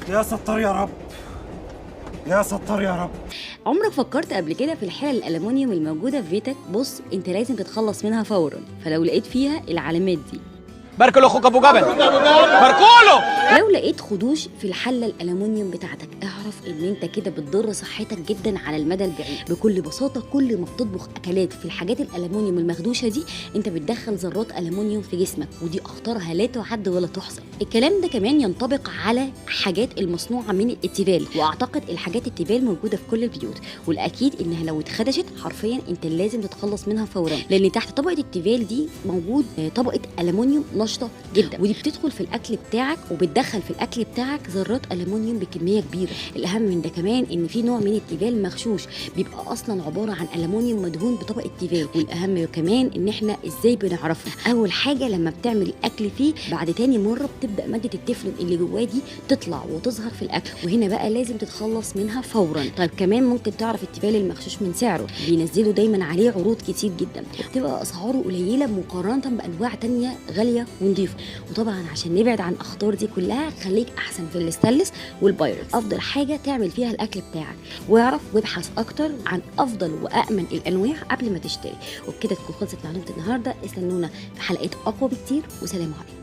يا ستار يا رب، يا ستار يا رب. عمرك فكرت قبل كده في الحلل الألمونيوم الموجودة في بيتك؟ بص، انت لازم تتخلص منها فورا. فلو لقيت فيها العلامات دي، باركوا لاخوك ابو جبل، باركوا له. لو لقيت خدوش في الحله الالومنيوم بتاعتك، اعرف ان انت كده بتضر صحتك جدا على المدى البعيد. بكل بساطه كل ما بتطبخ اكلات في الحاجات الالومنيوم المخدوشه دي، انت بتدخل ذرات الومنيوم في جسمك، ودي اخطارها لا تعد ولا تحصى. الكلام ده كمان ينطبق على حاجات المصنوعه من التيفال، واعتقد الحاجات التيفال موجوده في كل البيوت، والاكيد انها لو اتخدشت حرفيا انت لازم تتخلص منها فورا، لان تحت طبقه التيفال دي موجود طبقه الومنيوم نشطه جدا، ودي بتدخل في الاكل بتاعك وبتدخل في الاكل بتاعك ذرات الومنيوم بكميه كبيره. الاهم من ده كمان ان في نوع من التيفال مغشوش بيبقى اصلا عباره عن الومنيوم مدهون بطبقه تيفال، والاهم كمان ان احنا ازاي بنعرفه. اول حاجه لما بتعمل الاكل فيه، بعد تاني مره بتبدا ماده التeflon اللي جواه دي تطلع وتظهر في الاكل، وهنا بقى لازم تتخلص منها فورا. طيب كمان ممكن تعرف التيفال المغشوش من سعره، بينزلوا دايما عليه عروض كتير جدا، وبتبقى اسعاره قليله مقارنه بانواع تانية غاليه ونضيفه. وطبعا عشان نبعد عن الاخطار دي كلها، خليك احسن في الاستانلس والبايركس، افضل حاجه تعمل فيها الاكل بتاعك. واعرف وابحث اكتر عن افضل وامن الانواع قبل ما تشتري. وبكده تكون خلصت معلومه النهارده. استنونا في حلقات اقوى بكتير، وسلام عليكم.